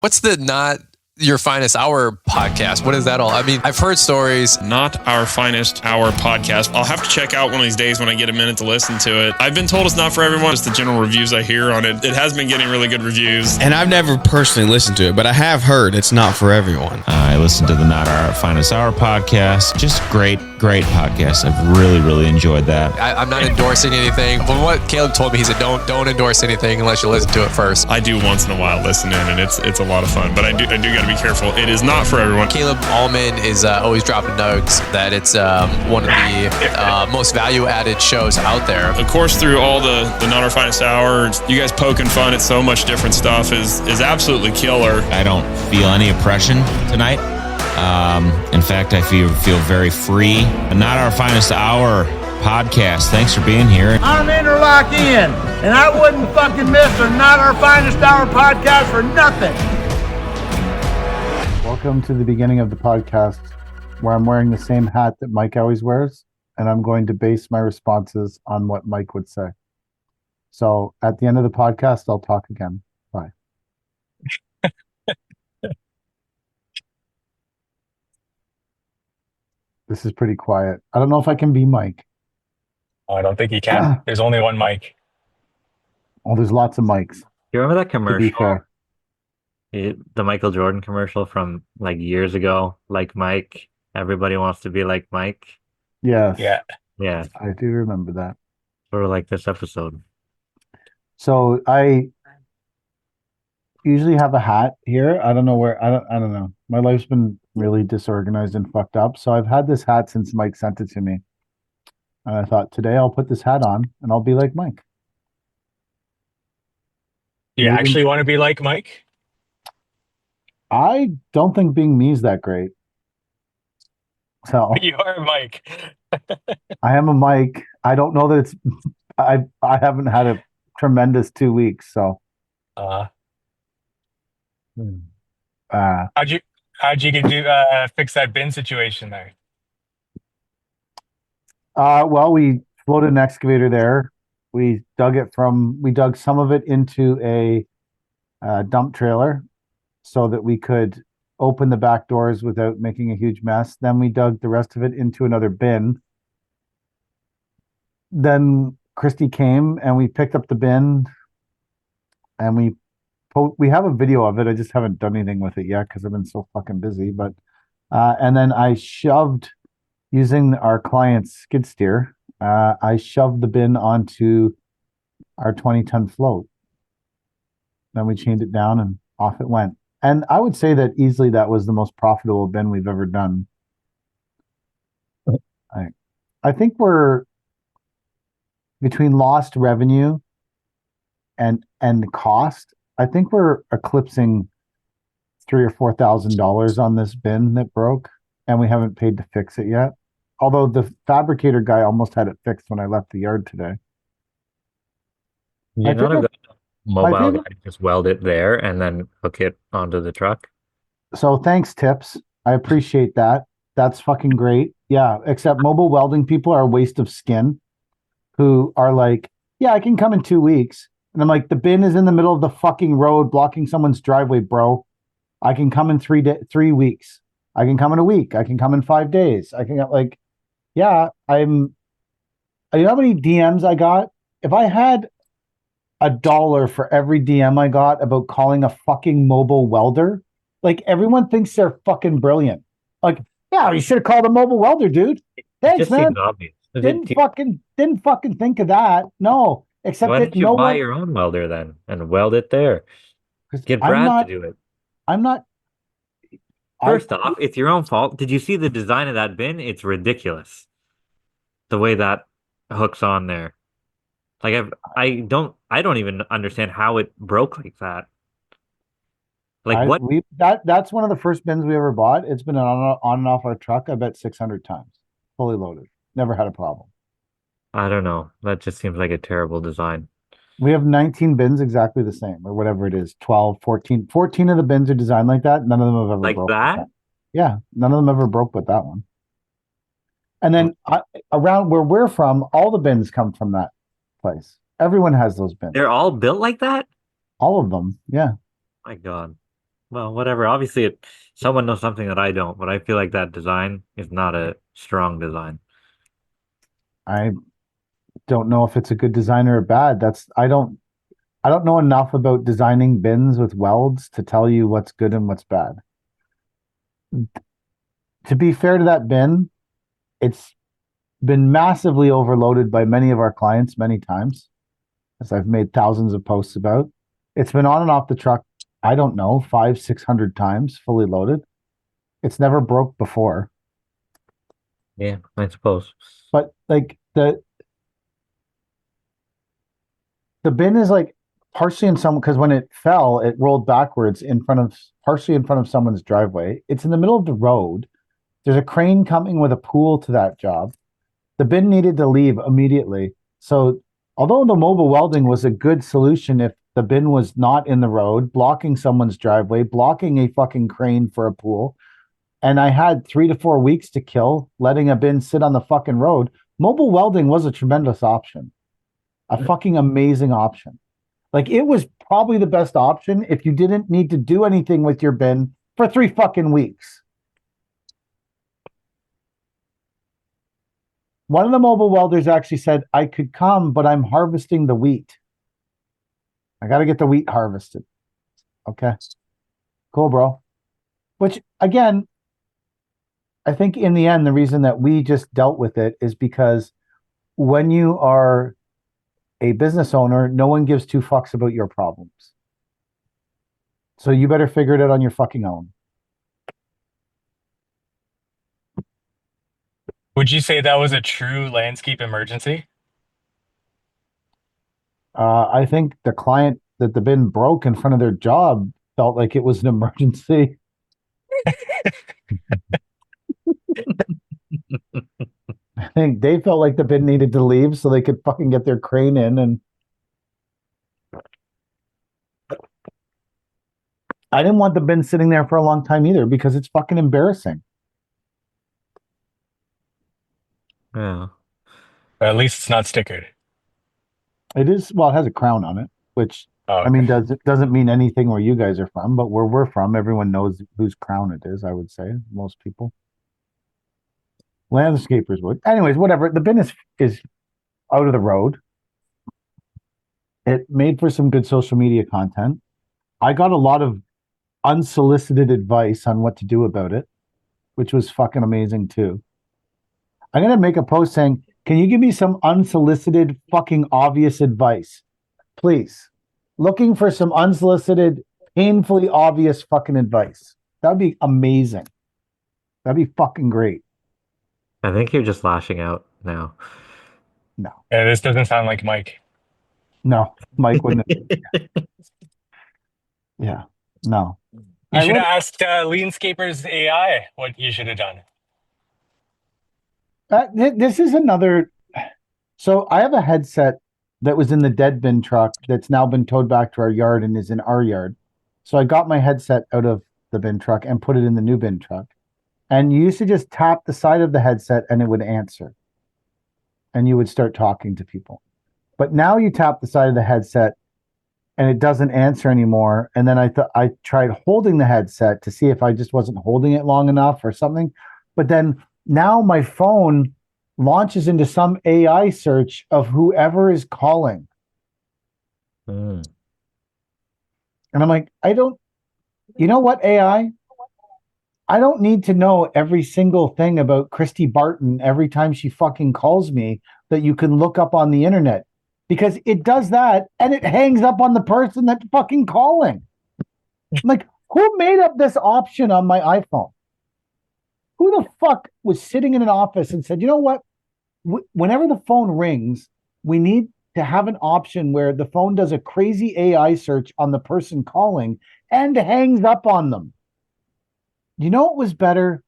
What's the Not Your Finest Hour podcast? What is that all? I mean, I've heard stories. Not Our Finest Hour podcast. I'll have to check out one of these days when I get a minute to listen to it. I've been told it's not for everyone. Just the general reviews I hear on it. It has been getting really good reviews. And I've never personally listened to it, but I have heard it's not for everyone. I listened to the Not Our Finest Hour podcast. Just great podcast. I've really enjoyed that. I'm not endorsing anything. But what Caleb told me, he said, don't endorse anything unless you listen to it first. I do once in a while listen in, and it's a lot of fun. But I do got to be careful. It is not for everyone. Caleb Allman is always dropping nugs that it's one of the most value-added shows out there. Of course, through all the Not Our Finest Hour, you guys poking fun at so much different stuff is absolutely killer. I don't feel any oppression tonight. In fact, I feel very free. The Not Our Finest Hour podcast. Thanks for being here. I'm Interlock Ian, and I wouldn't fucking miss the Not Our Finest Hour podcast for nothing. Welcome to the beginning of the podcast where I'm wearing the same hat that Mike always wears, and I'm going to base my responses on what Mike would say. So at the end of the podcast, I'll talk again. Bye. This is pretty quiet. I don't know if I can be Mike. Oh, I don't think you can. There's only one mic. Oh, there's lots of mics. You remember that commercial? To be fair. The Michael Jordan commercial from like years ago, like Mike. Everybody wants to be like Mike. Yes. Yeah. I do remember that. Sort of like this episode. So I usually have a hat here. I don't know where. I don't know. My life's been really disorganized and fucked up. So I've had this hat since Mike sent it to me. And I thought today I'll put this hat on and I'll be like Mike. You actually want to be like Mike? I don't think being me is that great. So You are Mike. I am a Mike. I don't know that it's I haven't had a tremendous 2 weeks, so How'd you fix that bin situation there? Well, we floated an excavator there. We dug some of it into a dump trailer so that we could open the back doors without making a huge mess. Then we dug the rest of it into another bin. Then Christy came and we picked up the bin and we have a video of it. I just haven't done anything with it yet because I've been so fucking busy. But and then I shoved, using our client's skid steer, I shoved the bin onto our 20-ton float. Then we chained it down and off it went. And I would say that easily that was the most profitable bin we've ever done. I think we're between lost revenue and cost. I think we're eclipsing $3,000 or $4,000 on this bin that broke, and we haven't paid to fix it yet. Although the fabricator guy almost had it fixed when I left the yard today. You're not a good mobile guy, just weld it there and then hook it onto the truck. So thanks, Tips. I appreciate that. That's fucking great. Yeah, except mobile welding people are a waste of skin who are like, yeah, I can come in 2 weeks. And I'm like, the bin is in the middle of the fucking road blocking someone's driveway, bro. I can come in 3 weeks. I can come in a week. I can come in 5 days. I can get like, yeah, you know how many DMs I got? If I had $1 for every DM I got about calling a fucking mobile welder, like everyone thinks they're fucking brilliant. Like, yeah, you should have called a mobile welder, dude. Thanks, man. Didn't fucking think of that. No, except why that don't you buy your own welder then and weld it there? Get Brad to do it. I'm not. First off, it's your own fault. Did you see the design of that bin? It's ridiculous. The way that hooks on there. Like I don't even understand how it broke like that. Like what? That's one of the first bins we ever bought. It's been on and off our truck, I bet 600 times. Fully loaded. Never had a problem. I don't know. That just seems like a terrible design. We have 19 bins exactly the same, or whatever it is, 12, 14. 14 of the bins are designed like that. None of them have ever like broke. That? Yeah, none of them ever broke with that one. And then around where we're from, all the bins come from that place. Everyone has those bins. They're all built like that? All of them, yeah. My God. Well, whatever. Obviously, someone knows something that I don't, but I feel like that design is not a strong design. I don't know if it's a good design or a bad. I don't know enough about designing bins with welds to tell you what's good and what's bad. To be fair to that bin, it's been massively overloaded by many of our clients many times, as I've made thousands of posts about. It's been on and off the truck, I don't know, 500-600 times fully loaded. It's never broke before. Yeah, I suppose. But like the bin is like partially in some, because when it fell, it rolled backwards partially in front of someone's driveway. It's in the middle of the road. There's a crane coming with a pool to that job. The bin needed to leave immediately. So although the mobile welding was a good solution if the bin was not in the road, blocking someone's driveway, blocking a fucking crane for a pool, and I had 3 to 4 weeks to kill letting a bin sit on the fucking road, mobile welding was a tremendous option. A fucking amazing option. Like, it was probably the best option if you didn't need to do anything with your bin for 3 fucking weeks. One of the mobile welders actually said, I could come, but I'm harvesting the wheat. I got to get the wheat harvested. Okay. Cool, bro. Which, again, I think in the end, the reason that we just dealt with it is because when you are a business owner, no one gives 2 fucks about your problems. So you better figure it out on your fucking own. Would you say that was a true landscape emergency? I think the client that the bin broke in front of their job felt like it was an emergency. I think they felt like the bin needed to leave so they could fucking get their crane in. And I didn't want the bin sitting there for a long time either because it's fucking embarrassing. Yeah. At least it's not stickered. It is, well, it has a crown on it, which Oh, I mean, doesn't mean anything where you guys are from, but where we're from, everyone knows whose crown it is, I would say, most people. Landscapers would. Anyways, whatever. The bin is out of the road. It made for some good social media content. I got a lot of unsolicited advice on what to do about it, which was fucking amazing too. I'm gonna make a post saying, can you give me some unsolicited fucking obvious advice? Please. Looking for some unsolicited, painfully obvious fucking advice. That'd be amazing. That'd be fucking great. I think you're just lashing out now. No. yeah, this doesn't sound like Mike. No. Mike wouldn't. Yeah. No. You should have asked Leanscapers AI what you should have done. This is another. So I have a headset that was in the dead bin truck that's now been towed back to our yard and is in our yard. So I got my headset out of the bin truck and put it in the new bin truck. And you used to just tap the side of the headset and it would answer. And you would start talking to people. But now you tap the side of the headset and it doesn't answer anymore. And then I tried holding the headset to see if I just wasn't holding it long enough or something. But then now my phone launches into some AI search of whoever is calling. Mm. And I'm like, you know what, AI? I don't need to know every single thing about Christy Barton every time she fucking calls me that you can look up on the internet, because it does that and it hangs up on the person that's fucking calling. I'm like, who made up this option on my iPhone? Who the fuck was sitting in an office and said, you know what? Whenever the phone rings, we need to have an option where the phone does a crazy AI search on the person calling and hangs up on them. You know, it was better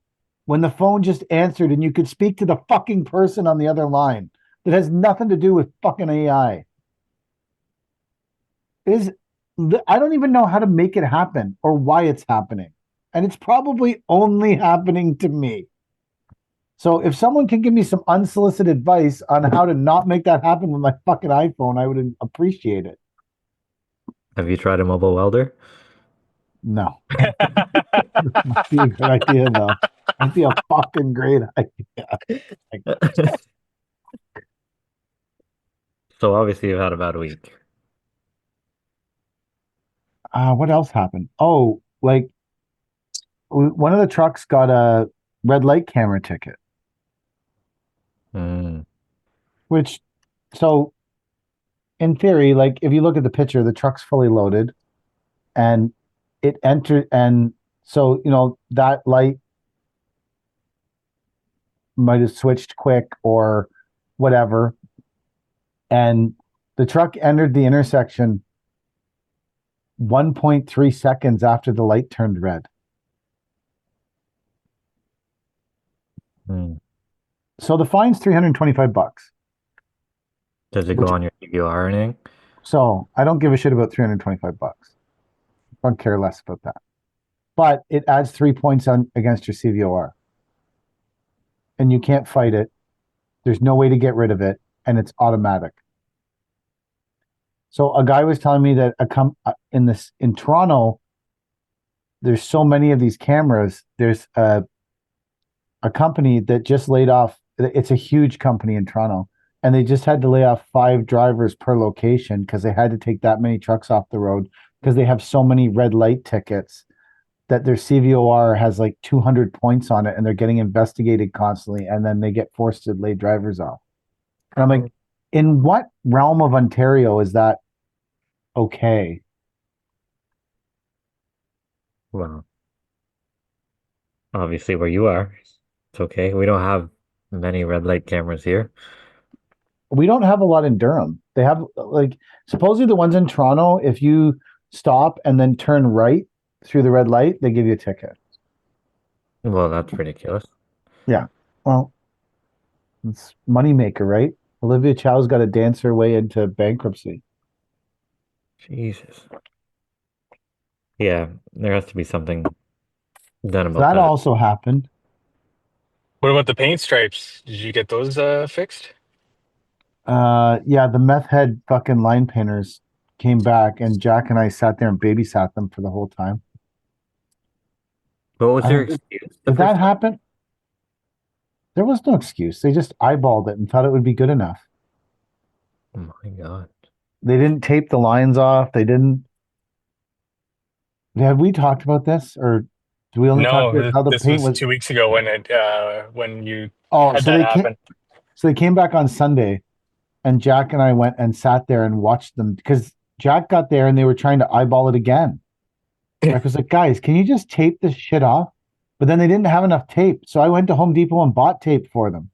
when the phone just answered and you could speak to the fucking person on the other line that has nothing to do with fucking AI. I don't even know how to make it happen or why it's happening. And it's probably only happening to me. So if someone can give me some unsolicited advice on how to not make that happen with my fucking iPhone, I would appreciate it. Have you tried a mobile welder? No. That'd be a good idea, though. That'd be a fucking great idea. So obviously you've had about a week. What else happened? Oh, like one of the trucks got a red light camera ticket, Mm. which, so in theory, like if you look at the picture, the truck's fully loaded and it entered. And so, that light might have switched quick or whatever. And the truck entered the intersection 1.3 seconds after the light turned red. Mm. So the fine's $325. Does it go on your CVR or anything? So I don't give a shit about $325. I don't care less about that. But it adds 3 points on against your CVOR. And you can't fight it. There's no way to get rid of it, and it's automatic. So a guy was telling me that in Toronto, there's so many of these cameras. There's a company that just laid off. It's a huge company in Toronto, and they just had to lay off 5 drivers per location because they had to take that many trucks off the road because they have so many red light tickets that their CVOR has like 200 points on it, and they're getting investigated constantly, and then they get forced to lay drivers off. And I'm like, in what realm of Ontario is that okay? Well, obviously where you are, it's okay. We don't have many red light cameras here. We don't have a lot in Durham. They have like supposedly the ones in Toronto, if you stop and then turn right through the red light, they give you a ticket. Well, that's ridiculous. Yeah. Well, it's moneymaker, right? Olivia Chow's got to dance her way into bankruptcy. Jesus. Yeah, there has to be something done about That that. also happened. What about the paint stripes? Did you get those fixed? Yeah, the meth head fucking line painters came back, and Jack and I sat there and babysat them for the whole time. But what was their Did excuse? that happen? There was no excuse. They just eyeballed it and thought it would be good enough. Oh my God. They didn't tape the lines off. They didn't. Have we talked about this, or do we only talk No, about how the this paint was was? 2 weeks ago when you Oh, had so that they happen. came back on Sunday, and Jack and I went and sat there and watched them because Jack got there and they were trying to eyeball it again. Jack was like, "Guys, can you just tape this shit off?" But then they didn't have enough tape, so I went to Home Depot and bought tape for them.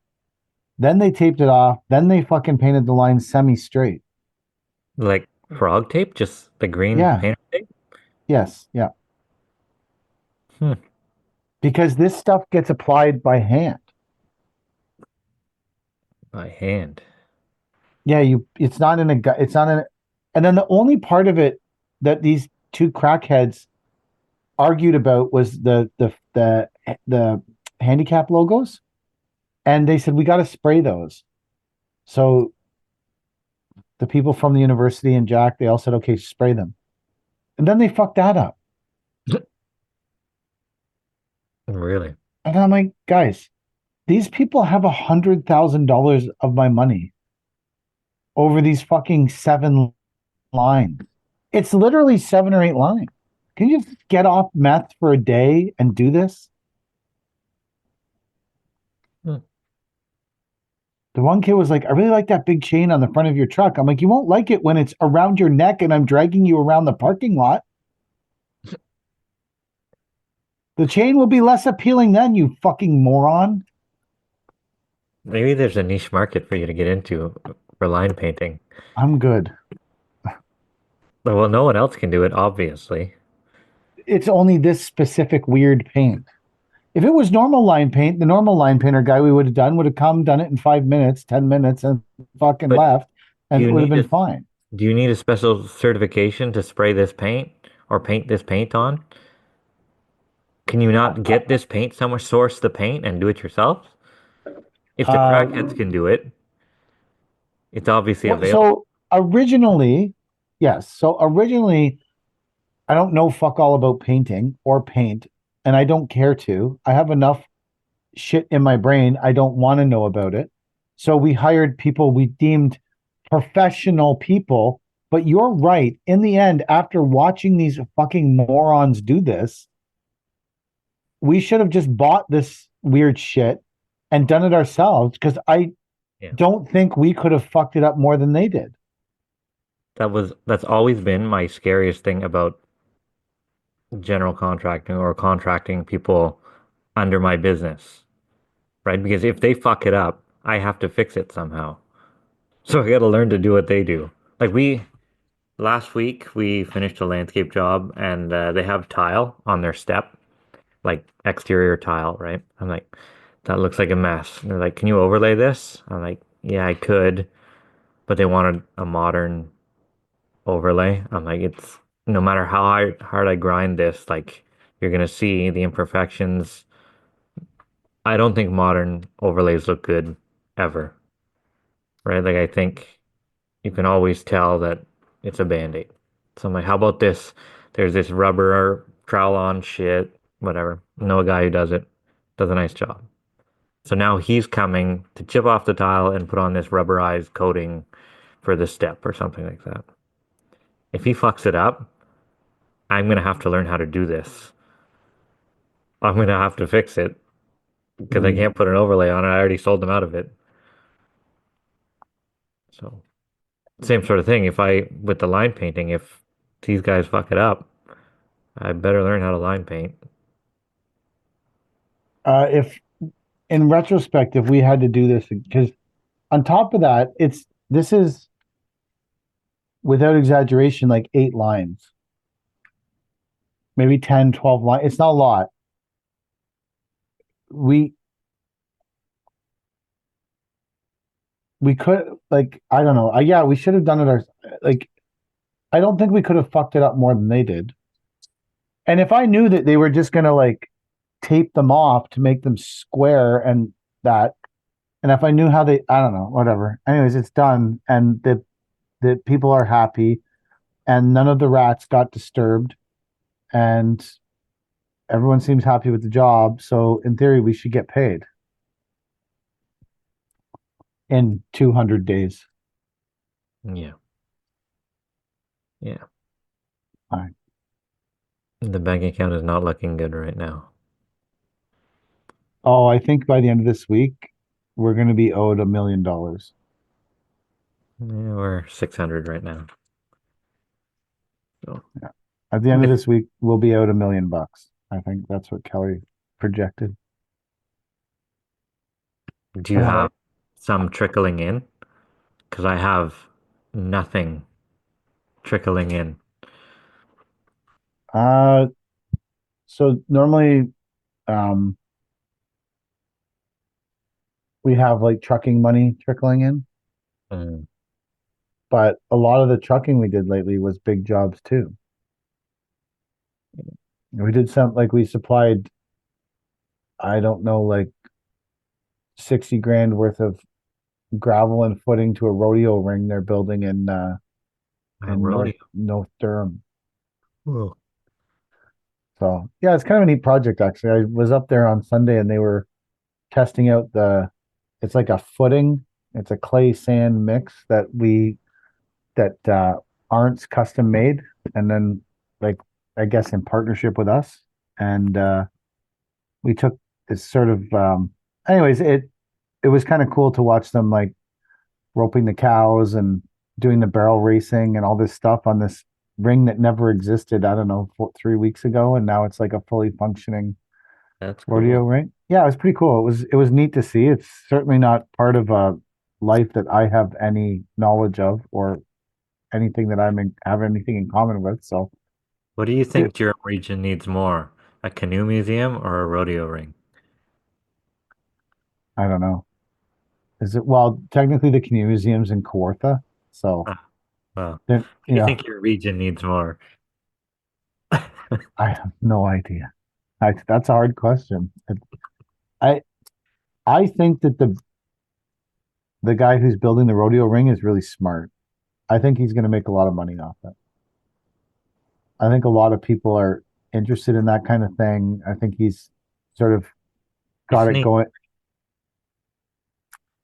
Then they taped it off. Then they fucking painted the lines semi-straight. Like frog tape? Just the green Yeah. painter tape? Yes. Yeah. Hmm. Because this stuff gets applied by hand. By hand. Yeah, it's not in a it's not in a, and then the only part of it that these two crackheads argued about was the handicap logos. And they said we got to spray those. So the people from the university and Jack, they all said, okay, spray them. And then they fucked that up. Really? And I'm like, guys, these people have $100,000 of my money over these fucking 7 lines. It's literally 7 or 8 lines. Can you just get off meth for a day and do this? The one kid was like, I really like that big chain on the front of your truck. I'm like, you won't like it when it's around your neck and I'm dragging you around the parking lot. The chain will be less appealing then, you fucking moron. Maybe there's a niche market for you to get into for line painting. I'm good. Well, no one else can do it, obviously. It's only this specific weird paint. If it was normal line paint, the normal line painter guy we would have done would have come, done it in 5 minutes, 10 minutes, and fucking But left, and you it would have need been fine. Do you need a special certification to spray this paint or paint this paint on? Can you not get this paint somewhere, source the paint and do it yourself? If the crackheads can do it, it's obviously available. So originally, yes. So originally, I don't know fuck all about painting or paint, and I don't care to. I have enough shit in my brain. I don't want to know about it. So we hired people we deemed professional people. But you're right. In the end, after watching these fucking morons do this, we should have just bought this weird shit and done it ourselves because I Yeah. don't think we could have fucked it up more than they did. That's always been my scariest thing about general contracting or contracting people under my business, right? Because if they fuck it up, I have to fix it somehow. So I got to learn to do what they do. Like last week we finished a landscape job and they have tile on their step, like exterior tile, right? I'm like, that looks like a mess. And they're like, can you overlay this? I'm like, yeah, I could, but they wanted a modern overlay. I'm like, it's no matter how hard I grind this, like you're gonna see the imperfections. I don't think modern overlays look good ever, right? Like I think you can always tell that it's a band-aid. So I'm like, how about this? There's this rubber trowel on shit, whatever. Know a guy who does a nice job. So now he's coming to chip off the tile and put on this rubberized coating for the step or something like that. If he fucks it up, I'm gonna have to learn how to do this. I'm gonna have to fix it because I can't put an overlay on it. I already sold them out of it. So same sort of thing. If I with the line painting, if these guys fuck it up, I better learn how to line paint. If in retrospect, if we had to do this, because on top of that, this is without exaggeration, like 8 lines, maybe 10, 12 lines. It's not a lot. We could like, I don't know. Yeah, we should have done it like, I don't think we could have fucked it up more than they did. And if I knew that they were just gonna like tape them off to make them square and that, and if I knew how they, I don't know, whatever. Anyways, it's done, and that people are happy, and none of the rats got disturbed, and everyone seems happy with the job. So in theory, we should get paid in 200 days. Yeah. Yeah. Fine. The bank account is not looking good right now. Oh, I think by the end of this week, we're going to be owed $1 million. Yeah, we're 600 right now. So Yeah. At the end of this week, we'll be owed $1 million. I think that's what Kelly projected. do you have some trickling in? Because I have nothing trickling in. Uh, so normally, um, we have like trucking money trickling in, Mm. but a lot of the trucking we did lately was big jobs too. We did some like we supplied, I don't know, like 60 grand worth of gravel and footing to a rodeo ring they're building in Rodeo. North Durham. Whoa. So yeah, it's kind of a neat project actually. I was up there on Sunday and they were testing out it's like a footing. It's a clay sand mix that Arndt's custom made, and then like I guess in partnership with us, and we took this sort of anyways, it was kind of cool to watch them like roping the cows and doing the barrel racing and all this stuff on this ring that never existed, I don't know, 3 weeks ago, and now it's like a fully functioning That's rodeo cool. ring. Yeah, it was pretty cool. It was neat to see. It's certainly not part of a life that I have any knowledge of or anything that have anything in common with. So What do you it, think Durham region needs more? A canoe museum or a rodeo ring? I don't know. Is it well, technically the canoe museum's in Kawartha, so Ah, well, then what do you yeah, think your region needs more? I have no idea. That's a hard question. I I think that the guy who's building the rodeo ring is really smart. I think he's going to make a lot of money off it. I think a lot of people are interested in that kind of thing. I think he's sort of got It's it neat. going.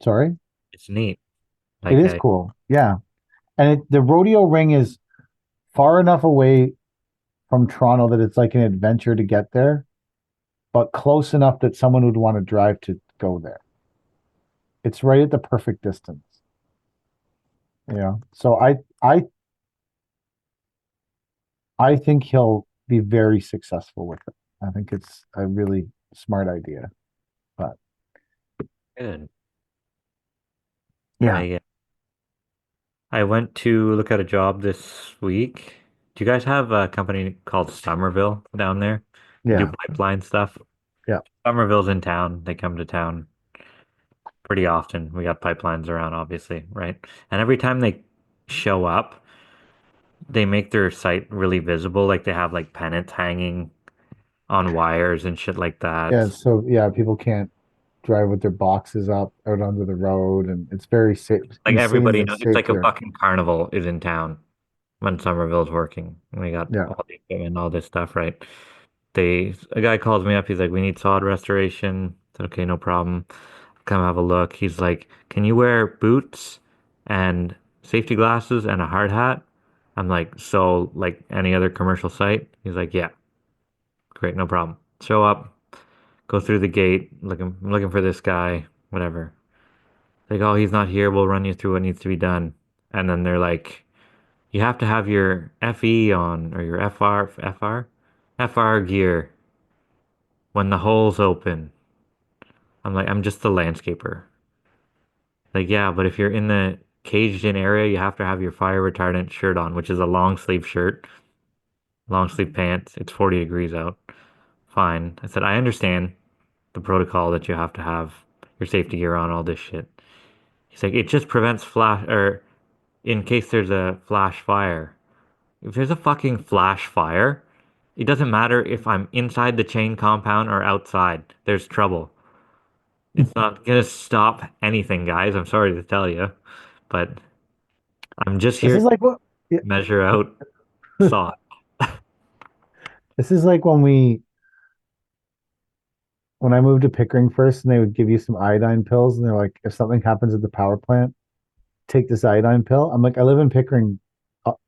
Sorry, It's neat. it Like is cool. Yeah, and the rodeo ring is far enough away from Toronto that it's like an adventure to get there, but close enough that someone would want to drive to go there. It's right at the perfect distance. So I think he'll be very successful with it. I think it's a really smart idea. But good. yeah, I went to look at a job this week. Do you guys have a company called Somerville down there? They do yeah, pipeline stuff. yeah. Somerville's in town. They come to town pretty often. We got pipelines around, obviously, right? And every time they show up, they make their site really visible. Like they have like pennants hanging on wires and shit like Yeah, that. so yeah, people can't drive with their boxes up out onto the road, and it's very safe, Like everybody insanely knows, it's safe like a there. fucking carnival is in town when Somerville's working. We got Yeah. all the equipment and all this stuff, right? A guy calls me up. He's like, "We need sod restoration." I said, "Okay, no problem. Come have a look." He's like, "Can you wear boots and safety glasses and a hard hat?" I'm like, "So like any other commercial site?" He's like, "Yeah, great, no problem." Show up, go through the gate, looking for this guy, whatever. Like, "Oh, he's not here. We'll run you through what needs to be done." And then they're like, "You have to have your FE on or your FR gear when the hole's open." I'm like, "I'm just the landscaper." Like, "Yeah, but if you're in the caged in area, you have to have your fire retardant shirt on, which is a long sleeve shirt, long sleeve pants. It's 40 degrees out." Fine. I said, "I understand the protocol that you have to have your safety gear on, all this shit." He's like, "It just prevents flash, or in case there's a flash fire." If there's a fucking flash fire, it doesn't matter if I'm inside the chain compound or outside. There's trouble. It's not gonna stop anything, guys. I'm sorry to tell you, but I'm just This here is to like what yeah. measure out sod. This is like when I moved to Pickering first, and they would give you some iodine pills, and they're like, if something happens at the power plant, take this iodine pill. I'm like, I live in Pickering,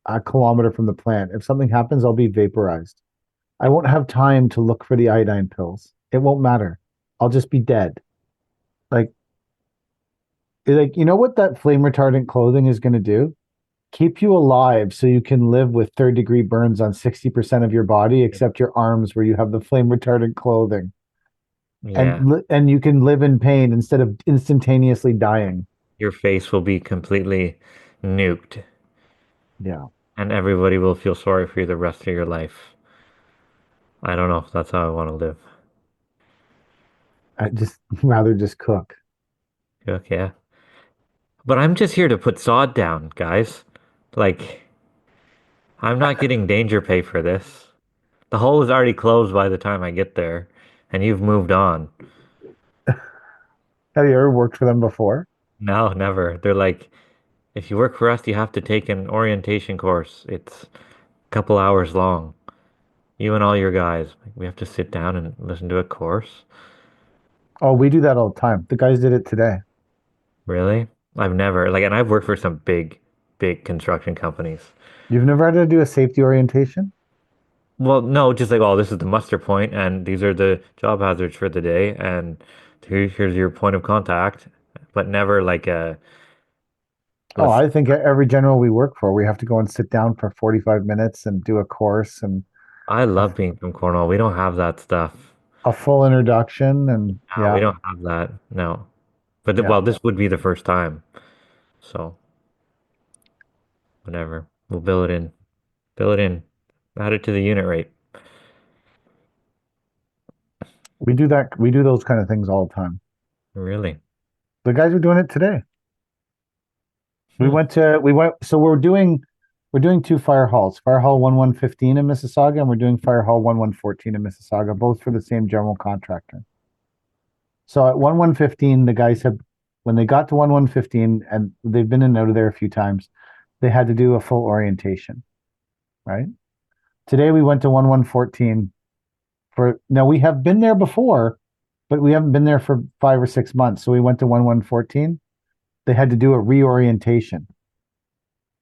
a kilometer from the plant. If something happens, I'll be vaporized. I won't have time to look for the iodine pills. It won't matter. I'll just be dead. Like, you know what that flame retardant clothing is going to do? Keep you alive so you can live with third-degree burns on 60% of your body, except your arms where you have the flame retardant clothing. Yeah, And you can live in pain instead of instantaneously dying. your face will be completely nuked, Yeah. and everybody will feel sorry for you the rest of your life. I don't know if that's how I want to live. I just rather just cook. Okay, yeah. But I'm just here to put sod down, guys. Like, I'm not getting danger pay for this. The hole is already closed by the time I get there, and you've moved on. Have you ever worked for them before? No, never. They're like, "If you work for us, you have to take an orientation course. It's a couple hours long. You and all your guys. Like, we have to sit down and listen to a course." Oh, we do that all the time. The guys did it today. Really? I've never, like, and I've worked for some big construction companies. You've never had to do a safety orientation? Well, no, just like, "Oh, this is the muster point, and these are the job hazards for the day, and here's your point of contact," but never like a, Oh, let's, I think every general we work for, we have to go and sit down for 45 minutes and do a course and I a, love being from Cornwall. We don't have that stuff. a full introduction. And No, we yeah, don't have that. No. But yeah, well, this would be the first time. So, whatever. We'll bill it in. Bill it in. Add it to the unit rate. we do that. We do those kind of things all the time. Really? The guys are doing it today. Hmm. So we're doing two fire halls, fire hall 1115 in Mississauga, and we're doing fire hall 1114 in Mississauga, both for the same general contractor. So at 1115, the guys have, when they got to 1115, and they've been in and out of there a few times, they had to do a full orientation, right? Today we went to 1114 now we have been there before, but we haven't been there for 5 or 6 months. So we went to 1114. They had to do a reorientation.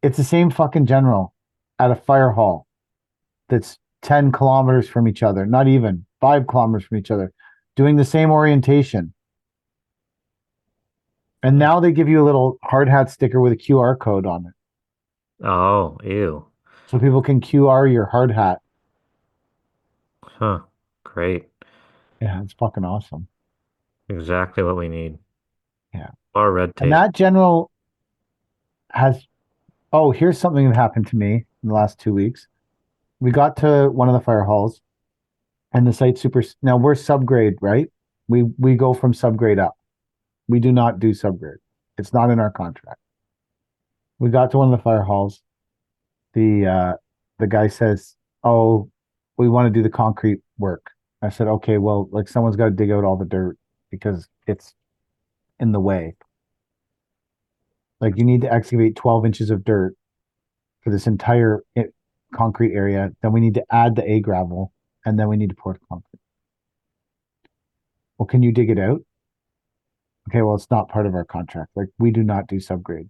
It's the same fucking general at a fire hall that's 10 kilometers from each other, not even 5 kilometers from each other, doing the same orientation. And now they give you a little hard hat sticker with a QR code on it. Oh, ew. So people can QR your hard hat. Huh. Great. Yeah, it's fucking awesome. Exactly what we need. Yeah. More red And tape. that general has, oh, here's something that happened to me in the last 2 weeks. We got to one of the fire halls and the site super, now we're subgrade, right? We go from subgrade up. We do not do subgrade. It's not in our contract. We got to one of the fire halls. The guy says, "Oh, we want to do the concrete work." I said, "Okay, well, like someone's got to dig out all the dirt because it's in the way. Like you need to excavate 12 inches of dirt for this entire concrete area. Then we need to add the A gravel, and then we need to pour the concrete." Well, can you dig it out? Okay, well, it's not part of our contract. Like we do not do subgrade.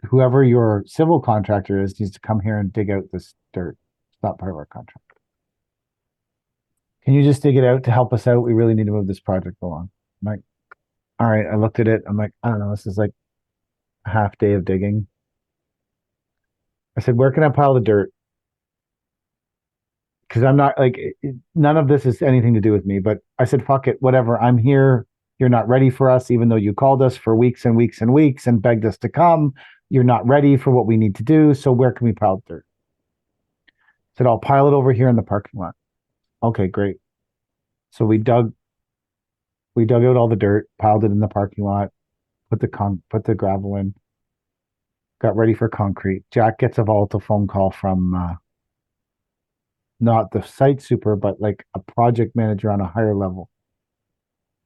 Whoever your civil contractor is, needs to come here and dig out this dirt. It's not part of our contract. Can you just dig it out to help us out? We really need to move this project along. I'm like, all right. I looked at it. I'm like, I don't know. This is like a half day of digging. I said, where can I pile the dirt? Because I'm not like, none of this is anything to do with me. But I said, fuck it, whatever. I'm here. You're not ready for us, even though you called us for weeks and weeks and weeks and begged us to come. You're not ready for what we need to do. So where can we pile dirt? I said, I'll pile it over here in the parking lot. Okay, great. So we dug out all the dirt, piled it in the parking lot, put the gravel in, got ready for concrete. Jack gets a volatile phone call from not the site super, but like a project manager on a higher level.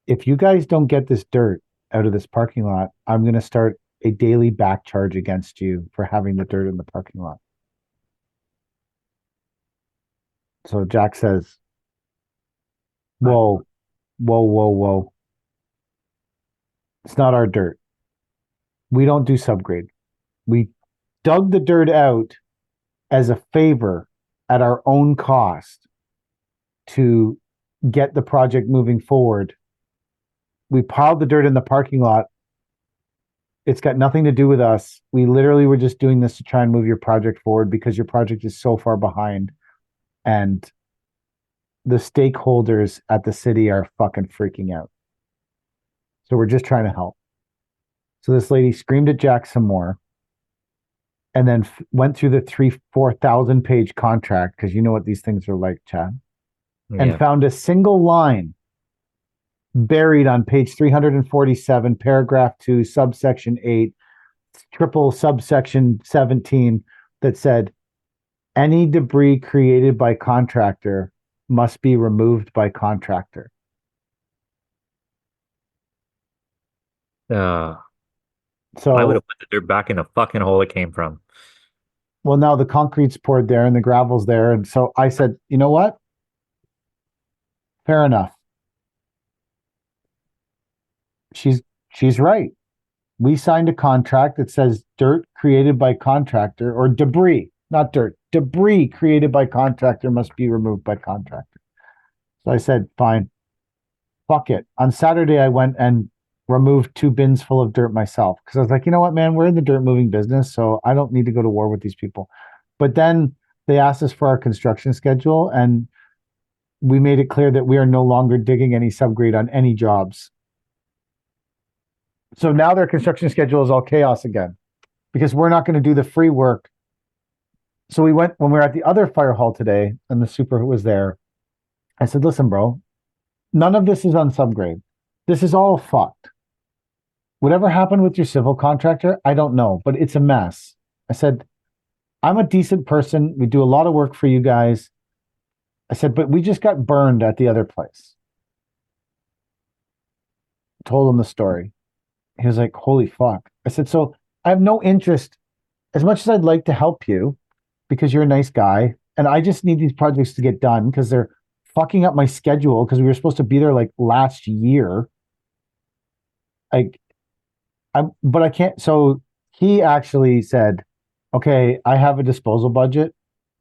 If you guys don't get this dirt out of this parking lot, I'm going to start a daily back charge against you for having the dirt in the parking lot. So Jack says, whoa, whoa, whoa, whoa. It's not our dirt. We don't do subgrade. We dug the dirt out as a favor at our own cost to get the project moving forward. We piled the dirt in the parking lot. It's got nothing to do with us. We literally were just doing this to try and move your project forward because your project is so far behind. And the stakeholders at the city are fucking freaking out. So we're just trying to help. So this lady screamed at Jack some more and then went through the 4,000 page contract, because you know what these things are like, Chad, and found a single line buried on page 347, paragraph 2, subsection 8, triple subsection 17 that said, any debris created by contractor must be removed by contractor. So I would have put the dirt back in the fucking hole it came from. Well, now the concrete's poured there and the gravel's there. And so I said, you know what? Fair enough. She's right. We signed a contract that says dirt created by contractor, or debris, not dirt, debris created by contractor must be removed by contractor. So I said, fine, fuck it. On Saturday, I went and removed 2 bins full of dirt myself, because I was like, you know what, man, we're in the dirt moving business, so I don't need to go to war with these people. But then they asked us for our construction schedule, and we made it clear that we are no longer digging any subgrade on any jobs. So now their construction schedule is all chaos again, because we're not going to do the free work. So we went, when we were at the other fire hall today, and the super who was there, I said, listen, bro, none of this is on subgrade. This is all fucked. Whatever happened with your civil contractor, I don't know, but it's a mess. I said, I'm a decent person. We do a lot of work for you guys. I said, but we just got burned at the other place. Told him the story. He was like, holy fuck. I said, so I have no interest, as much as I'd like to help you, because you're a nice guy, and I just need these projects to get done because they're fucking up my schedule because we were supposed to be there like last year. Like, but I can't. So he actually said, okay, I have a disposal budget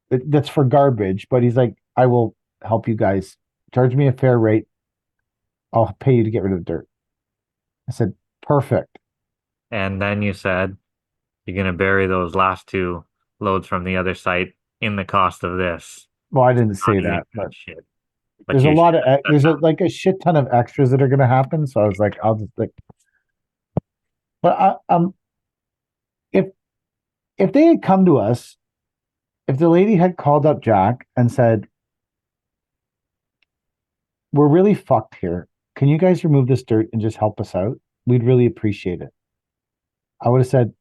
that's for garbage, but he's like, I will help you guys. Charge me a fair rate. I'll pay you to get rid of the dirt. I said, perfect. And then you said you're going to bury those last 2 loads from the other site in the cost of this. Well, I didn't say that, but Shit. But there's a you lot of, should. there's like a shit ton of extras that are going to happen. So I was like, I'll just like, but if they had come to us, if the lady had called up Jack and said, we're really fucked here. Can you guys remove this dirt and just help us out? We'd really appreciate it. I would have said,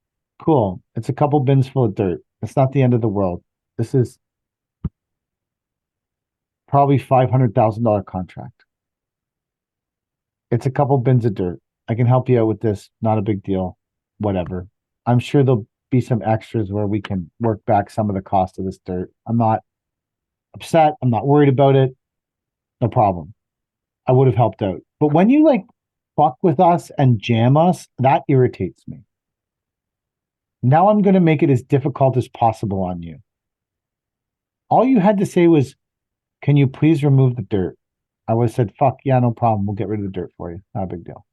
cool. It's a couple bins full of dirt. It's not the end of the world. This is probably $500,000 contract. It's a couple bins of dirt. I can help you out with this. Not a big deal. Whatever. I'm sure there'll be some extras where we can work back some of the cost of this dirt. I'm not upset. I'm not worried about it. No problem. I would have helped out. But when you like fuck with us and jam us, that irritates me. Now I'm going to make it as difficult as possible on you. All you had to say was, can you please remove the dirt? I would have said, fuck, yeah, no problem. We'll get rid of the dirt for you. Not a big deal.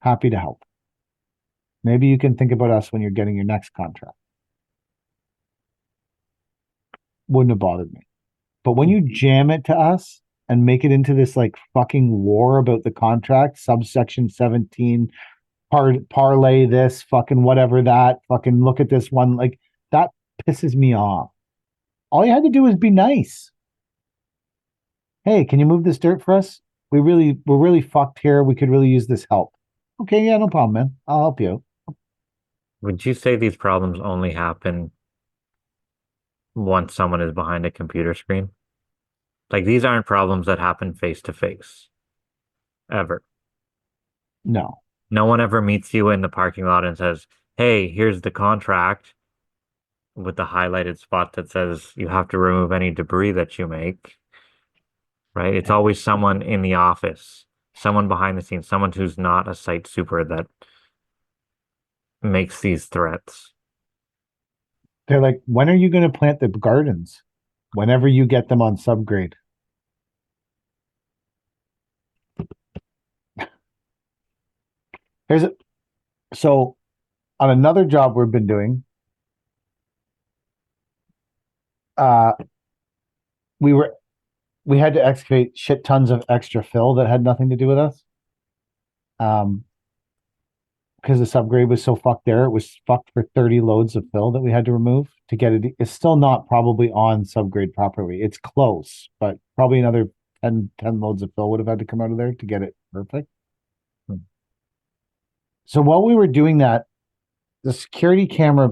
Happy to help. Maybe you can think about us when you're getting your next contract. Wouldn't have bothered me. But when you jam it to us and make it into this like fucking war about the contract, subsection 17, parlay this, fucking whatever that, fucking look at this one, like that pisses me off. All you had to do was be nice. Hey, can you move this dirt for us? We're really fucked here. We could really use this help. Okay, yeah, no problem, man. I'll help you. Would you say these problems only happen once someone is behind a computer screen? Like these aren't problems that happen face to face. Ever. No. No one ever meets you in the parking lot and says, hey, here's the contract with the highlighted spot that says you have to remove any debris that you make. Right? It's always someone in the office, someone behind the scenes, someone who's not a site super that makes these threats. They're like, when are you going to plant the gardens? Whenever you get them on subgrade. So on another job we've been doing, we had to excavate shit tons of extra fill that had nothing to do with us. Because the subgrade was so fucked there, it was fucked for 30 loads of fill that we had to remove to get it. It's still not probably on subgrade properly. It's close, but probably another 10 loads of fill would have had to come out of there to get it perfect. So while we were doing that, the security camera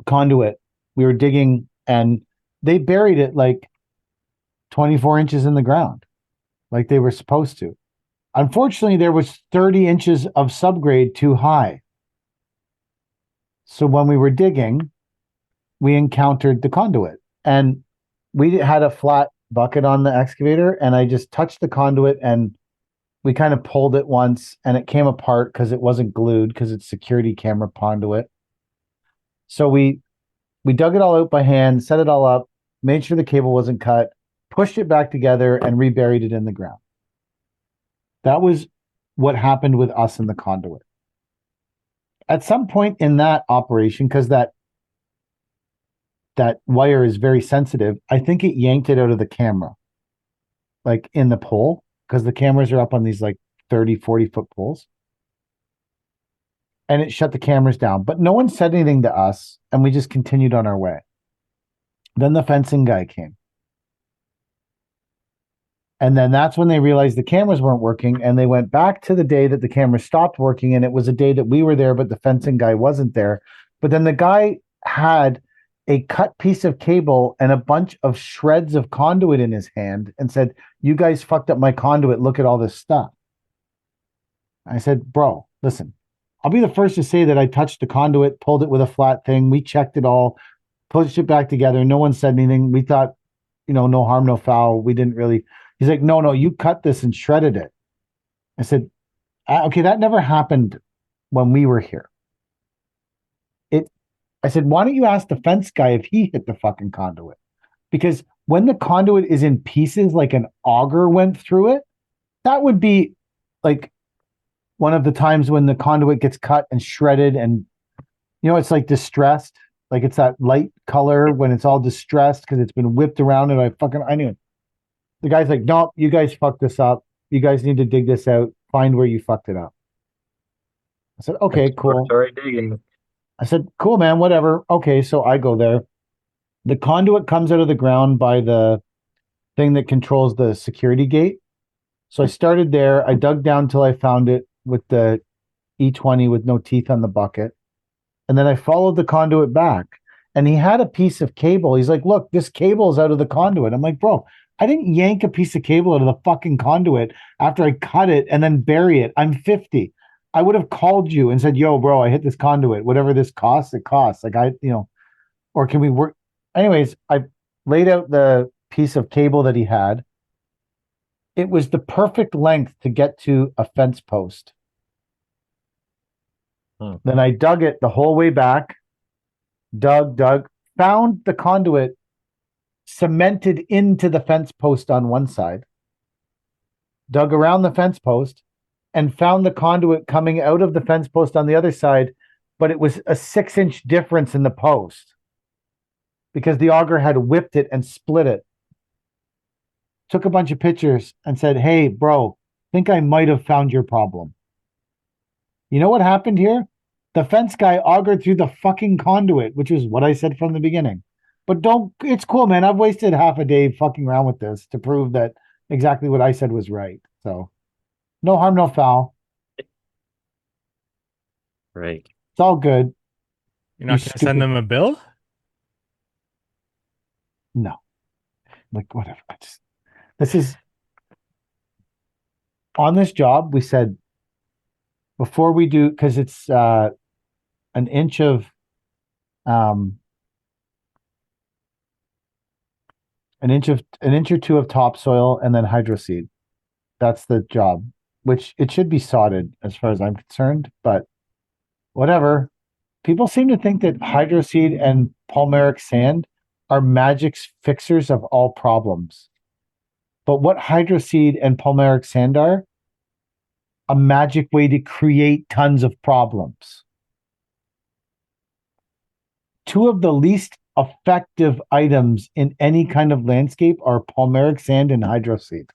conduit, we were digging and they buried it like 24 inches in the ground, like they were supposed to. Unfortunately, there was 30 inches of subgrade too high. So when we were digging, we encountered the conduit and we had a flat bucket on the excavator and I just touched the conduit and we kind of pulled it once and it came apart because it wasn't glued because it's security camera conduit. So we dug it all out by hand, set it all up, made sure the cable wasn't cut, pushed it back together and reburied it in the ground. That was what happened with us in the conduit. At some point in that operation, because that wire is very sensitive, I think it yanked it out of the camera, like in the pole, because the cameras are up on these like 30, 40-foot poles. And it shut the cameras down. But no one said anything to us, and we just continued on our way. Then the fencing guy came. And then that's when they realized the cameras weren't working, and they went back to the day that the cameras stopped working, and it was a day that we were there, but the fencing guy wasn't there. But then the guy had a cut piece of cable and a bunch of shreds of conduit in his hand and said, you guys fucked up my conduit. Look at all this stuff. I said, bro, listen, I'll be the first to say that I touched the conduit, pulled it with a flat thing. We checked it all, pushed it back together. No one said anything. We thought, no harm, no foul. We didn't really. He's like, no, you cut this and shredded it. I said, okay, that never happened when we were here. I said, why don't you ask the fence guy if he hit the fucking conduit? Because when the conduit is in pieces, like an auger went through it, that would be like one of the times when the conduit gets cut and shredded and, it's like distressed. Like it's that light color when it's all distressed because it's been whipped around and I knew it. The guy's like, nope, you guys fucked this up. You guys need to dig this out. Find where you fucked it up. I said, okay, cool. Sorry, digging. I said, cool, man, whatever. Okay, so I go there. The conduit comes out of the ground by the thing that controls the security gate. So I started there. I dug down till I found it with the E20 with no teeth on the bucket. And then I followed the conduit back. And he had a piece of cable. He's like, look, this cable is out of the conduit. I'm like, bro, I didn't yank a piece of cable out of the fucking conduit after I cut it and then bury it. I'm 50. I would have called you and said, yo, bro, I hit this conduit. Whatever this costs, it costs. Like or can we work? Anyways, I laid out the piece of cable that he had. It was the perfect length to get to a fence post. Then I dug it the whole way back. Dug, found the conduit cemented into the fence post on one side. Dug around the fence post. And found the conduit coming out of the fence post on the other side, but it was a 6-inch difference in the post because the auger had whipped it and split it. Took a bunch of pictures and said, hey, bro, think I might have found your problem. You know what happened here? The fence guy augered through the fucking conduit, which is what I said from the beginning. But it's cool, man. I've wasted half a day fucking around with this to prove that exactly what I said was right. So. No harm, no foul. Right. It's all good. You're not going to send them a bill? No. Like, whatever. This is... On this job, we said, before we do... Because it's an inch of... an inch or two of topsoil and then hydroseed. That's the job. Which it should be sodded as far as I'm concerned, but whatever. People seem to think that hydroseed and palmaric sand are magic fixers of all problems. But what hydroseed and palmaric sand are? A magic way to create tons of problems. Two of the least effective items in any kind of landscape are palmaric sand and hydroseed.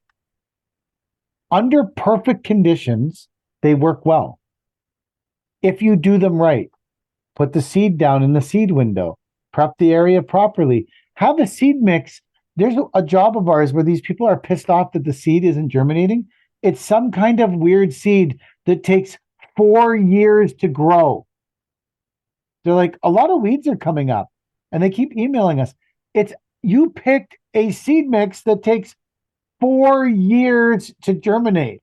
Under perfect conditions, they work well. If you do them right, put the seed down in the seed window, prep the area properly, have a seed mix. There's a job of ours where these people are pissed off that the seed isn't germinating. It's some kind of weird seed that takes 4 years to grow. They're like, a lot of weeds are coming up, and they keep emailing us. You picked a seed mix that takes 4 years to germinate.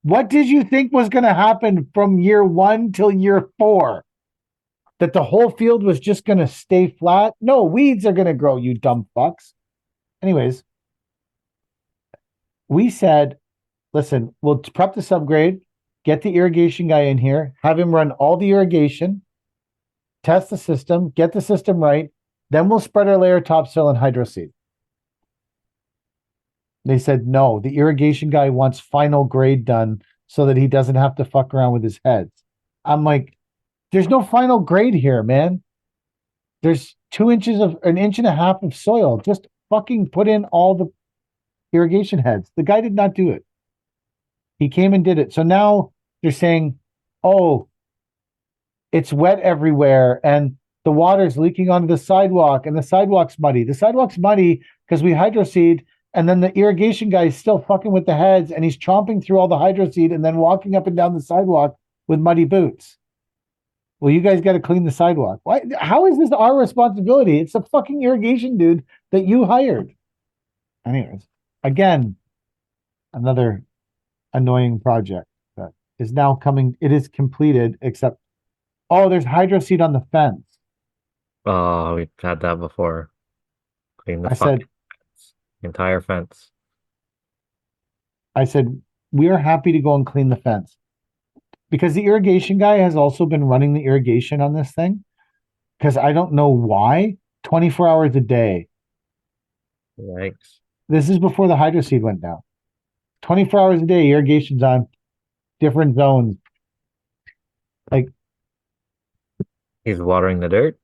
What did you think was going to happen from year 1 till year 4? That the whole field was just going to stay flat? No, weeds are going to grow, you dumb fucks. Anyways, we said, listen, we'll prep the subgrade, get the irrigation guy in here, have him run all the irrigation, test the system, get the system right, then we'll spread our layer topsoil and hydroseed. They said, no, the irrigation guy wants final grade done so that he doesn't have to fuck around with his heads. I'm like, there's no final grade here, man. There's 2 inches of an inch and a half of soil. Just fucking put in all the irrigation heads. The guy did not do it. He came and did it. So now they're saying, oh, it's wet everywhere and the water's leaking onto the sidewalk and the sidewalk's muddy. The sidewalk's muddy because we hydroseed, and then the irrigation guy is still fucking with the heads and he's chomping through all the hydroseed and then walking up and down the sidewalk with muddy boots. Well, you guys got to clean the sidewalk. Why? How is this our responsibility? It's the fucking irrigation dude that you hired. Anyways, again, another annoying project that is now coming. It is completed, except there's hydro seed on the fence. Oh, we've had that before. Clean the I said, fucking fence. Entire fence. I said, we are happy to go and clean the fence because the irrigation guy has also been running the irrigation on this thing because I don't know why 24 hours a day. Yikes. This is before the hydro seed went down. 24 hours a day, irrigation's on different zones. Like He's watering the dirt.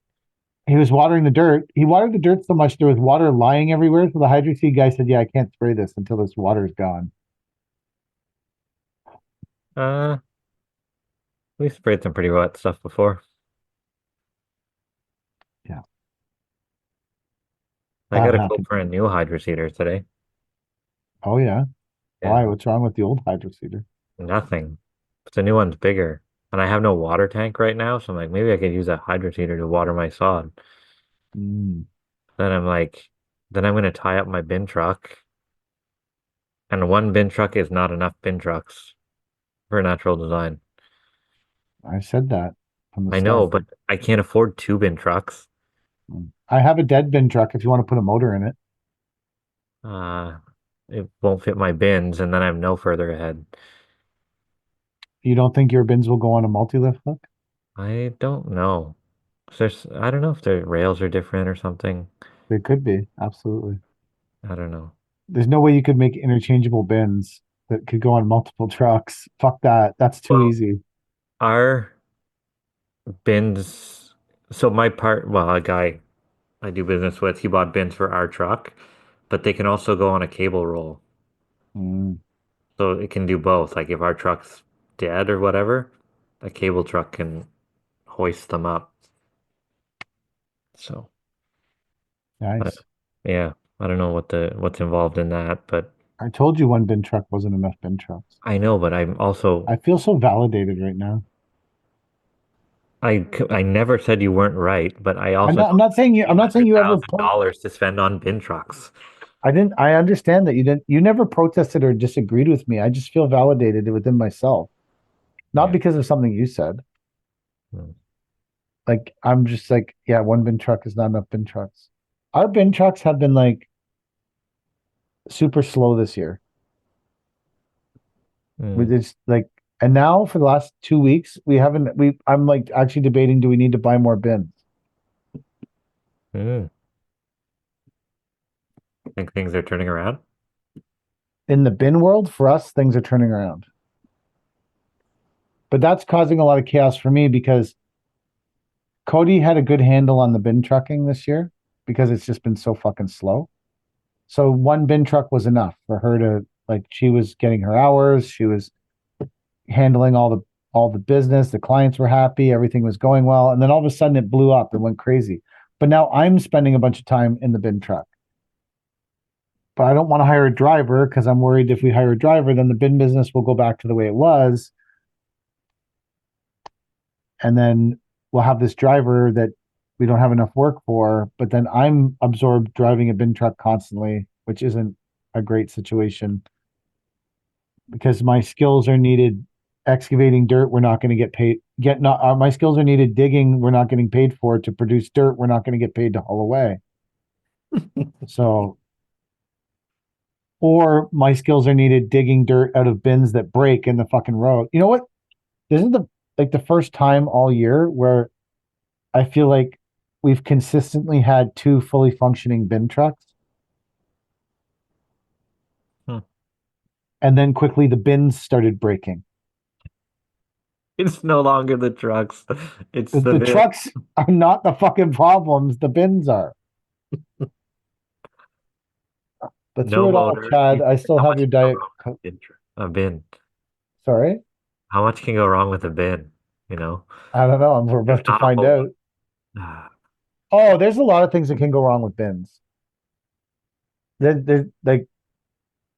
he was watering the dirt. He watered the dirt so much there was water lying everywhere. So the hydro seed guy said, "Yeah, I can't spray this until this water's gone." We sprayed some pretty wet stuff before. Yeah. I That got a quote happened. for a new hydro seeder today. Oh yeah. Yeah. Why? What's wrong with the old hydro seeder? Nothing. But the new one's bigger. And I have no water tank right now, so I'm like, maybe I could use that hydro seeder to water my sod. Mm. Then I'm like, then I'm gonna tie up my bin truck. And one bin truck is not enough bin trucks for natural design. I said that from the I know, start. but I can't afford 2 bin trucks. I have a dead bin truck if you want to put a motor in it. It won't fit my bins, and then I'm no further ahead. You don't think your bins will go on a multi-lift hook? I don't know. I don't know if the rails are different or something. They could be, absolutely. I don't know. There's no way you could make interchangeable bins that could go on multiple trucks. Fuck that. That's too Well, easy. our bins, so a guy I do business with, he bought bins for our truck, but they can also go on a cable roll. Mm, So it can do both. Like if our truck's dead or whatever, a cable truck can hoist them up. So, I- nice. yeah, I don't know what's involved in that, but I told you one bin truck wasn't enough bin trucks. I know, but I'm also I feel so validated right now. I never said you weren't right, but I I'm also not, I'm don't not saying you. I'm not saying you ever. $100,000 to spend on bin trucks. I didn't. I understand that you didn't. You never protested or disagreed with me. I just feel validated within myself, not Yeah. because of something you said. Hmm. Like I'm just like, yeah, one bin truck is not enough bin trucks. Our bin trucks have been like super slow this year. We Hmm. just like, and now for the last 2 weeks, we haven't. I'm like actually debating: do we need to buy more bins? Hmm. Think things are turning around? In the bin world, for us, things are turning around. But that's causing a lot of chaos for me because Cody had a good handle on the bin trucking this year because it's just been so fucking slow. So one bin truck was enough for her to like she was getting her hours, she was handling all the business, the clients were happy, everything was going well, and then all of a sudden it blew up and went crazy. But now I'm spending a bunch of time in the bin truck. But I don't want to hire a driver because I'm worried if we hire a driver, then the bin business will go back to the way it was. And then we'll have this driver that we don't have enough work for, but then I'm absorbed driving a bin truck constantly, which isn't a great situation because my skills are needed excavating dirt. We're not going to get paid. My skills are needed digging. We're not getting paid for to produce dirt. We're not going to get paid to haul away. So, or my skills are needed digging dirt out of bins that break in the fucking road. You know what? This is the first time all year where I feel like we've consistently had 2 fully functioning bin trucks. Hmm. And then quickly the bins started breaking. It's no longer the trucks. It's The, the the bin. trucks are not the fucking problems. The bins are. But No through it all, motor. Chad, I still How have much your can go diet. wrong with a bin? Sorry? How much can go wrong with a bin? You know? I don't know. We're There's about to not a find whole out. lot. Oh, there's a lot of things that can go wrong with bins. Like,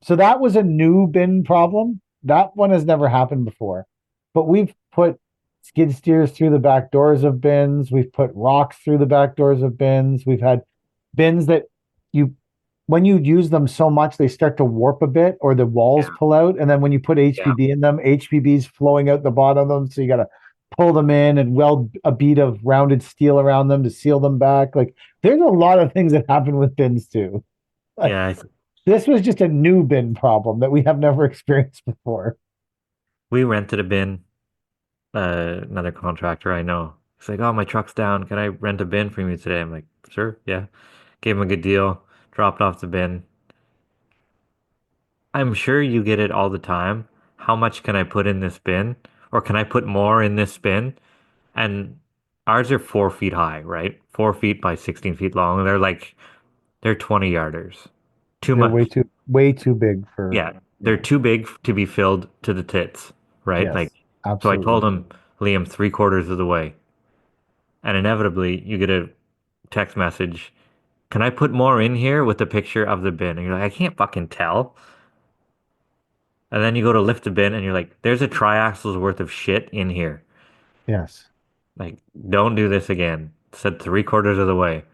so that was a new bin problem. That one has never happened before. But we've put skid steers through the back doors of bins. We've put rocks through the back doors of bins. We've had bins that you when you use them so much, they start to warp a bit or the walls Yeah. pull out. And then when you put HPB in them, HPB's flowing out the bottom of them. So you got to pull them in and weld a bead of rounded steel around them to seal them back. Like there's a lot of things that happen with bins too. Like, Yeah, this was just a new bin problem that we have never experienced before. we rented a bin. Another contractor I know. He's like, "Oh, my truck's down. Can I rent a bin from you today?" I'm like, "Sure, yeah." Gave him a good deal. Dropped off the bin. I'm sure you get it all the time. How much can I put in this bin? Or can I put more in this bin? And ours are 4 feet high, right? 4 feet by 16 feet long. They're 20 yarders. Too They're much. way too big for. Yeah, they're too big to be filled to the tits, right? Yes, Like, so I absolutely. told him, Liam, 3/4 of the way. And inevitably, you get a text message. Can I put more in here with the picture of the bin? And you're like, I can't fucking tell. And then you go to lift the bin and you're like, there's a triaxle's worth of shit in here. Yes. Like, don't do this again. Said 3/4 of the way.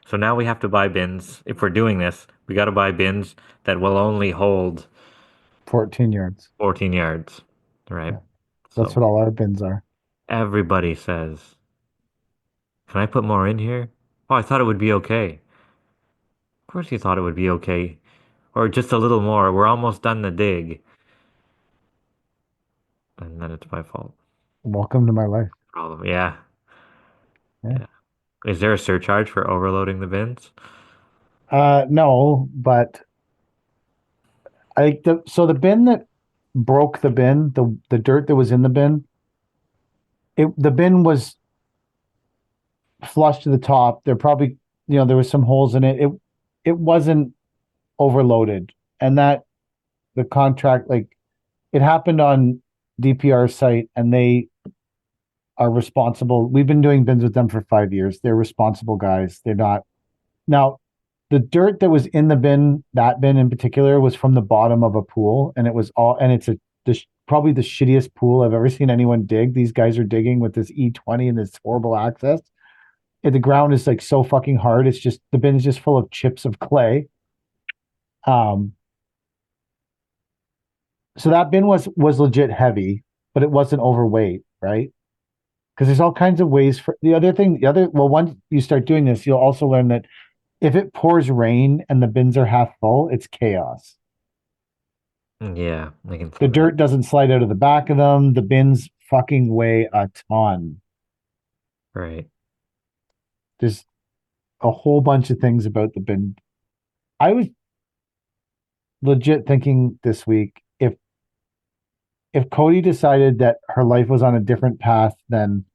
So now we have to buy bins. If we're doing this, we got to buy bins that will only hold 14 yards. 14 yards, right? Yeah. That's So what all our bins are. everybody says, can I put more in here? Oh, I thought it would be okay. Of course you thought it would be okay. Or just a little more. We're almost done the dig. And then it's my fault. Welcome to my life. Problem. Yeah. Yeah. Yeah. Is there a surcharge for overloading the bins? No, but so the bin that broke the bin, the dirt that was in the bin, the bin was flush to the top. There probably, there was some holes in it. It wasn't overloaded. And that the contract, like it happened on DPR site and they are responsible. We've been doing bins with them for 5 years. They're responsible guys. They're not now the dirt that was in the bin, that bin in particular, was from the bottom of a pool, and it was all, and it's probably the shittiest pool I've ever seen anyone dig. These guys are digging with this E20 and this horrible access. And the ground is like so fucking hard. It's just the bin is just full of chips of clay. So that bin was legit heavy, but it wasn't overweight, right? Because there's all kinds of ways for once you start doing this, you'll also learn that if it pours rain and the bins are half full, it's chaos. Yeah, I can see The that. dirt doesn't slide out of the back of them. The bins fucking weigh a ton. Right. There's a whole bunch of things about the bin. I was legit thinking this week, if Cody decided that her life was on a different path than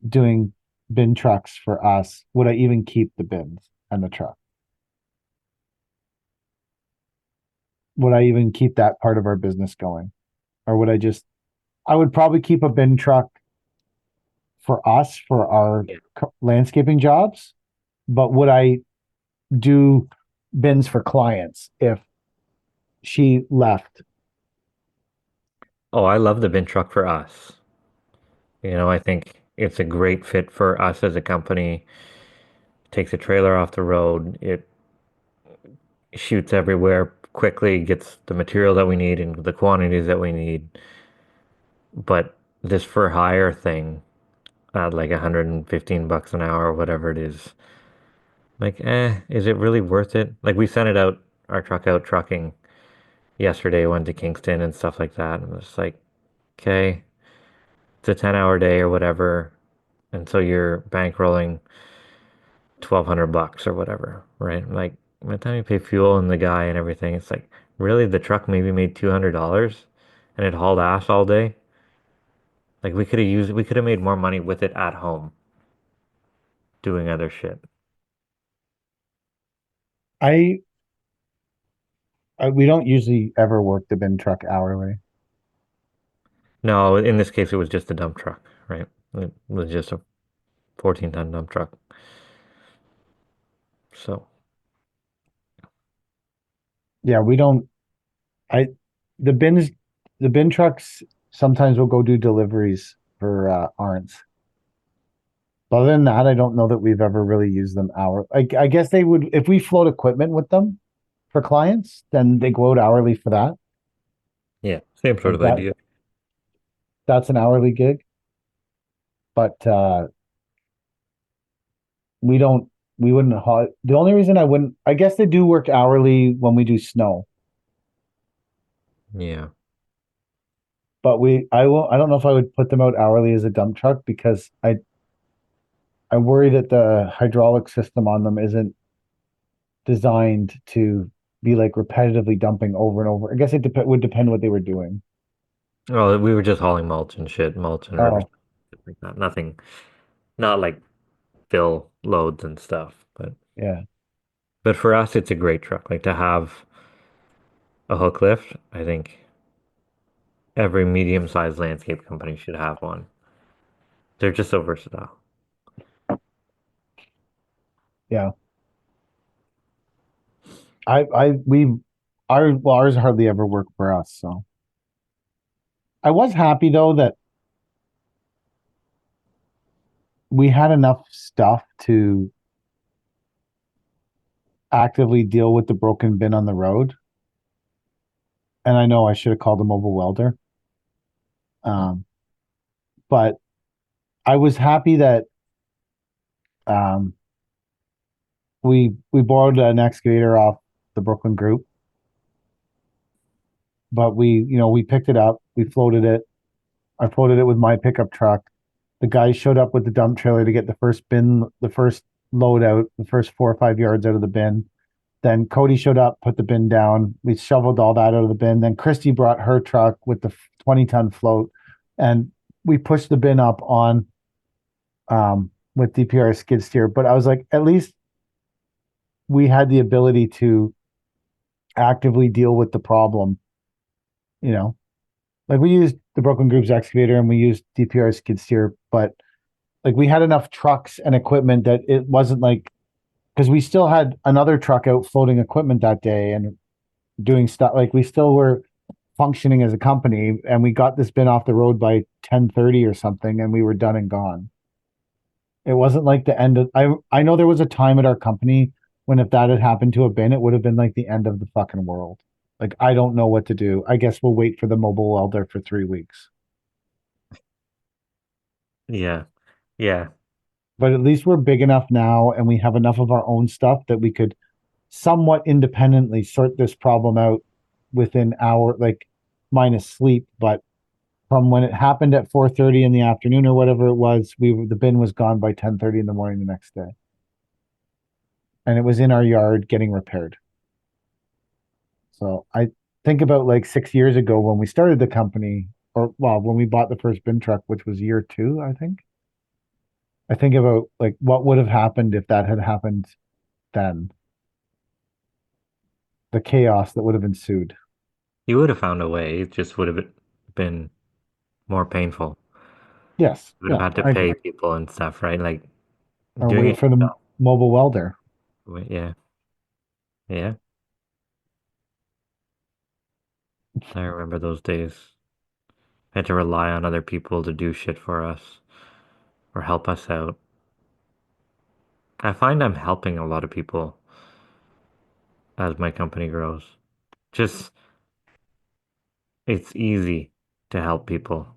doing bin trucks for us, would I even keep the bins and the truck? Would I even keep that part of our business going? Or I would probably keep a bin truck for us, for our landscaping jobs, but would I do bins for clients if she left? Oh, I love the bin truck for us. I think it's a great fit for us as a company. Takes a trailer off the road. It shoots everywhere quickly, gets the material that we need and the quantities that we need. But this for hire thing at like 115 bucks an hour or whatever it is, like, is it really worth it? Like we sent our truck out trucking yesterday, went to Kingston and stuff like that. And it's like, okay, it's a 10-hour day or whatever. And so you're bankrolling 1,200 bucks or whatever, right? Like by the time you pay fuel and the guy and everything, it's like, really, the truck maybe made $200 and it hauled ass all day. Like we could have made more money with it at home doing other shit. I we don't usually ever work the bin truck hourly. No, in this case, it was just a dump truck, right? It was just a 14-ton dump truck. So, Yeah, we don't. I the bins the bin trucks sometimes will go do deliveries for Arns. But other than that, I don't know that we've ever really used them hour. I guess they would if we float equipment with them for clients, then they go out hourly for that. Yeah, same sort Like of idea. that's an hourly gig. But we don't we wouldn't the only reason I wouldn't I guess they do work hourly when we do snow. Yeah. But I don't know if I would put them out hourly as a dump truck because I worry that the hydraulic system on them isn't designed to be like repetitively dumping over and over. I guess it would depend what they were doing. Well, we were just hauling mulch and shit, mulch and river Oh, stuff like that. Nothing, not like fill loads and stuff. yeah. But for us, it's a great truck. Like to have a hook lift, I think every medium-sized landscape company should have one. They're just so versatile. Yeah. We ours hardly ever work for us, so I was happy though that we had enough stuff to actively deal with the broken bin on the road. And I know I should have called a mobile welder. Um, but I was happy that um we borrowed an excavator off the Brooklyn group, but we picked it up, we floated it. I floated it with my pickup truck. The guy showed up with the dump trailer to get the first load out, the first 4 or 5 yards out of the bin. Then Cody showed up, put the bin down. We shoveled all that out of the bin. Then Christy brought her truck with the 20-ton float, and we pushed the bin up on with DPR skid steer. But I was like, at least we had the ability to actively deal with the problem. You know, like we used the Brooklyn Group's excavator and we used DPR skid steer, but like we had enough trucks and equipment that it wasn't like because we still had another truck out floating equipment that day and doing stuff like we still were functioning as a company and we got this bin off the road by 10:30 or something and we were done and gone. It wasn't like the end of I know there was a time at our company when if that had happened to a bin, it would have been like the end of the fucking world. Like I don't know what to do. I guess we'll wait for the mobile welder for 3 weeks. Yeah. Yeah. But at least we're big enough now and we have enough of our own stuff that we could somewhat independently sort this problem out within hour like minus sleep, but from when it happened at 4:30 in the afternoon or whatever it was, the bin was gone by 10:30 in the morning the next day. And it was in our yard getting repaired. So I think about like 6 years ago when we started the company, or well, when we bought the first bin truck, which was year 2, I think. I think about like what would have happened if that had happened then. The chaos that would have ensued. You would have found a way. It just would have been more painful. Yes. You would Yeah. have had to I pay people and stuff, right? Like or doing wait it for the yourself. mobile welder. Yeah. Yeah. I remember those days. I had to rely on other people to do shit for us or help us out. I find I'm helping a lot of people as my company grows. Just, it's easy to help people.